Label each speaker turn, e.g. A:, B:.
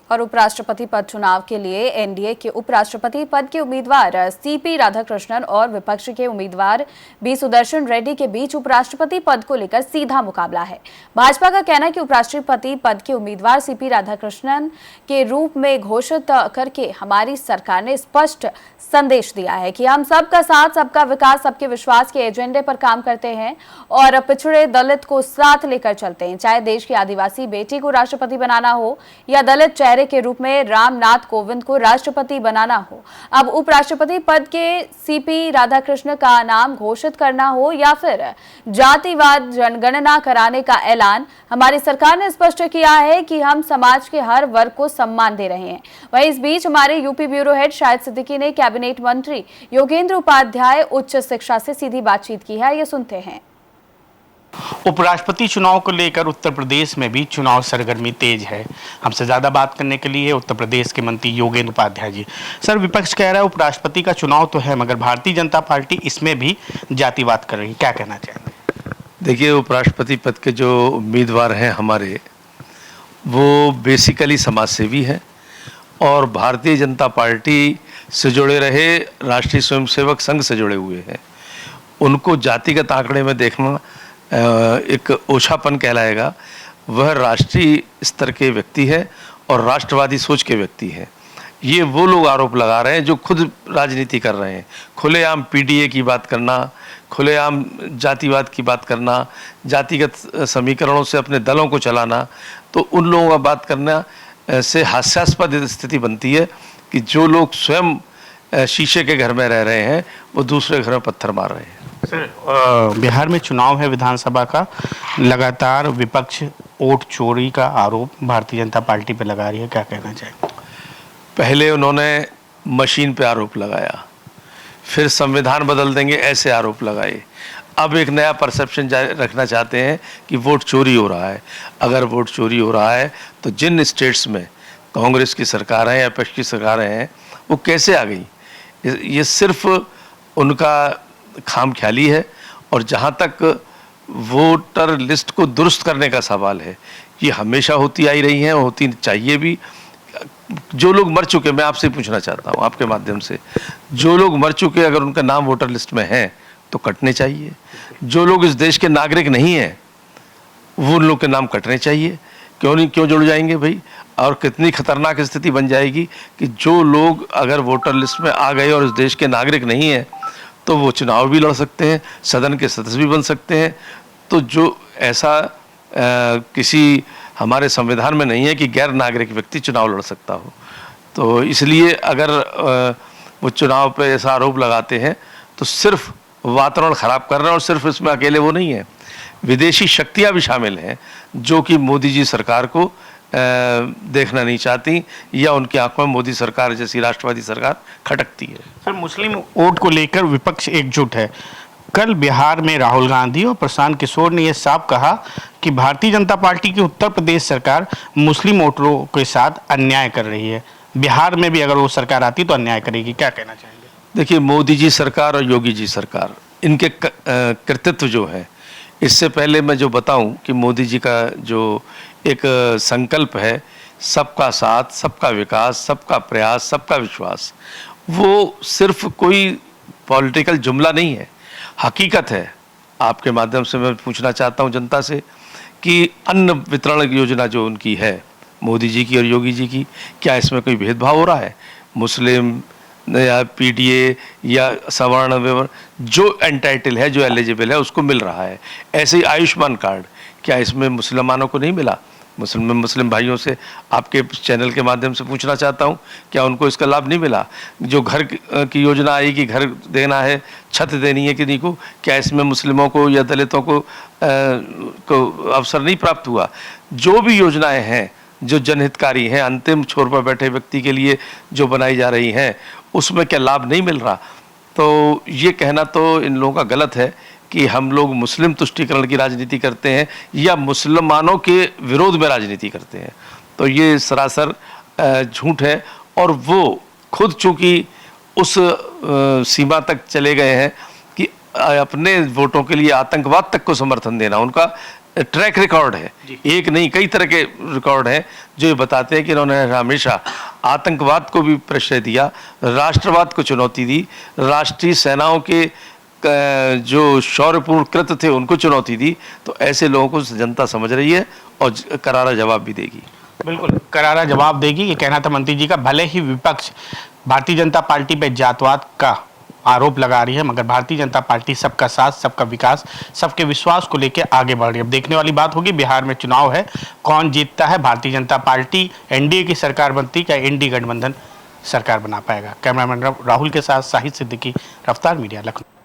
A: और उपराष्ट्रपति पद चुनाव के लिए एनडीए के उपराष्ट्रपति पद के उम्मीदवार सीपी राधाकृष्णन और विपक्ष के उम्मीदवार बी सुदर्शन रेड्डी के बीच उपराष्ट्रपति पद को लेकर सीधा मुकाबला है। भाजपा का कहना है कि उपराष्ट्रपति पद के उम्मीदवार सीपी राधाकृष्णन के रूप में घोषित करके हमारी सरकार ने स्पष्ट संदेश दिया है कि हम सबका साथ, सबका विकास, सबके विश्वास के एजेंडे पर काम करते हैं और पिछड़े दलित को साथ लेकर चलते हैं। चाहे देश की आदिवासी बेटी को राष्ट्रपति बनाना हो या दलित चेहरे के रूप में रामनाथ कोविंद को राष्ट्रपति बनाना हो, अब उपराष्ट्रपति पद के सीपी राधाकृष्णन का नाम घोषित करना हो या फिर जातिवाद जनगणना कराने का ऐलान, हमारी सरकार ने स्पष्ट किया है कि हम समाज के हर वर्ग को सम्मान दे रहे हैं। वहीं इस बीच हमारे UP bureau head Shahid Siddiqui ने कैबिनेट मंत्री योगेंद्र उपाध्याय उच्च शिक्षा से सीधी बातचीत की है, ये सुनते हैं।
B: उपराष्ट्रपति चुनाव को लेकर उत्तर प्रदेश में भी चुनाव सरगर्मी तेज है। हमसे ज्यादा बात करने के लिए उत्तर प्रदेश के मंत्री योगेंद्र उपाध्याय जी। सर, विपक्ष कह रहा है उपराष्ट्रपति का चुनाव तो है मगर भारतीय जनता पार्टी इसमें भी जातिवाद कर रही है, क्या कहना चाहेंगे?
C: देखिए, उपराष्ट्रपति पद के जो उम्मीदवार हैं हमारे, वो बेसिकली समाजसेवी हैं और भारतीय जनता पार्टी से जुड़े रहे, राष्ट्रीय स्वयंसेवक संघ से जुड़े हुए हैं। उनको जातिगत आंकड़े में देखना एक ओछापन कहलाएगा। वह राष्ट्रीय स्तर के व्यक्ति है और राष्ट्रवादी सोच के व्यक्ति हैं। ये वो लोग आरोप लगा रहे हैं जो खुद राजनीति कर रहे हैं। खुलेआम पीडीए की बात करना, खुलेआम जातिवाद की बात करना, जातिगत समीकरणों से अपने दलों को चलाना, तो उन लोगों का बात करना से हास्यास्पद स्थिति बनती है कि जो लोग स्वयं शीशे के घर में रह रहे हैं वो दूसरे घर में पत्थर मार रहे हैं।
B: सर, बिहार में चुनाव है विधानसभा का, लगातार विपक्ष वोट चोरी का आरोप भारतीय जनता पार्टी पे लगा रही है, क्या कहना चाहिए?
C: पहले उन्होंने मशीन पे आरोप लगाया, फिर संविधान बदल देंगे ऐसे आरोप लगाए, अब एक नया परसेप्शन रखना चाहते हैं कि वोट चोरी हो रहा है। अगर वोट चोरी हो रहा है तो जिन स्टेट्स में कांग्रेस की सरकार है या विपक्ष की सरकारें हैं वो कैसे आ गई? ये सिर्फ उनका खामख्याली है। और जहाँ तक वोटर लिस्ट को दुरुस्त करने का सवाल है, ये हमेशा होती आई रही हैं, होती चाहिए भी। जो लोग मर चुके, मैं आपसे पूछना चाहता हूँ आपके माध्यम से, जो लोग मर चुके अगर उनका नाम वोटर लिस्ट में है तो कटने चाहिए। जो लोग इस देश के नागरिक नहीं हैं वो उन लोग के नाम कटने चाहिए। क्यों जुड़ जाएंगे भाई? और कितनी खतरनाक स्थिति बन जाएगी कि जो लोग अगर वोटर लिस्ट में आ गए और इस देश के नागरिक नहीं हैं तो वो चुनाव भी लड़ सकते हैं, सदन के सदस्य भी बन सकते हैं। तो जो ऐसा किसी हमारे संविधान में नहीं है कि गैर नागरिक व्यक्ति चुनाव लड़ सकता हो। तो इसलिए अगर वो चुनाव पे ऐसा आरोप लगाते हैं तो सिर्फ वातावरण खराब कर रहे हैं। और सिर्फ इसमें अकेले वो नहीं है, विदेशी शक्तियां भी शामिल हैं जो कि मोदी जी सरकार को देखना नहीं चाहती या उनकी आंखों में मोदी सरकार जैसी राष्ट्रवादी सरकार खटकती है।
B: सर, मुस्लिम वोट को लेकर विपक्ष एकजुट है। कल बिहार में राहुल गांधी और प्रशांत किशोर ने यह साफ कहा कि भारतीय जनता पार्टी की उत्तर प्रदेश सरकार मुस्लिम वोटरों के साथ अन्याय कर रही है। बिहार में भी अगर वो सरकार आती तो अन्याय करेगी, क्या कहना चाहेंगे?
C: देखिए, मोदी जी सरकार और योगी जी सरकार, इनके कृतित्व जो है, इससे पहले मैं जो बताऊं कि मोदी जी का जो एक संकल्प है, सबका साथ, सबका विकास, सबका प्रयास, सबका विश्वास, वो सिर्फ कोई पॉलिटिकल जुमला नहीं है, हकीकत है। आपके माध्यम से मैं पूछना चाहता हूं जनता से कि अन्न वितरण योजना जो उनकी है, मोदी जी की और योगी जी की, क्या इसमें कोई भेदभाव हो रहा है? मुस्लिम या पीडीए या सवर्ण विवर्ण, जो एंटाइटल है, जो एलिजिबल है, उसको मिल रहा है। ऐसे ही आयुष्मान कार्ड, क्या इसमें मुसलमानों को नहीं मिला? मुस्लिम भाइयों से आपके चैनल के माध्यम से पूछना चाहता हूं, क्या उनको इसका लाभ नहीं मिला? जो घर की योजना आई कि घर देना है, छत देनी है किन्हीं को, क्या इसमें मुस्लिमों को या दलितों को अवसर नहीं प्राप्त हुआ? जो भी योजनाएं हैं जो जनहितकारी हैं, अंतिम छोर पर बैठे व्यक्ति के लिए जो बनाई जा रही हैं, उसमें क्या लाभ नहीं मिल रहा? तो ये कहना तो इन लोगों का गलत है कि हम लोग मुस्लिम तुष्टीकरण की राजनीति करते हैं या मुसलमानों के विरोध में राजनीति करते हैं। तो ये सरासर झूठ है। और वो खुद चूंकि उस सीमा तक चले गए हैं कि अपने वोटों के लिए आतंकवाद तक को समर्थन देना, उनका ट्रैक रिकॉर्ड है, एक नहीं कई तरह के रिकॉर्ड हैं जो ये बताते हैं कि इन्होंने हमेशा आतंकवाद को भी प्रश्रय दिया, राष्ट्रवाद को चुनौती दी, राष्ट्रीय सेनाओं के जो शौर्यपूर्ण कृत्य थे उनको चुनौती दी। तो ऐसे लोगों को जनता समझ रही है और करारा जवाब भी देगी।
B: बिल्कुल करारा जवाब देगी, ये कहना था मंत्री जी का। भले ही विपक्ष भारतीय जनता पार्टी पे जातवाद का आरोप लगा रही है, मगर भारतीय जनता पार्टी सबका साथ, सबका विकास, सबके विश्वास को लेकर आगे बढ़ रही है। अब देखने वाली बात होगी, बिहार में चुनाव है, कौन जीतता है? भारतीय जनता पार्टी एनडीए की सरकार बनती क्या एनडीए गठबंधन सरकार बना पाएगा? कैमरामैन राहुल के साथ साहिद सिद्दीकी, रफ्तार मीडिया, लखनऊ।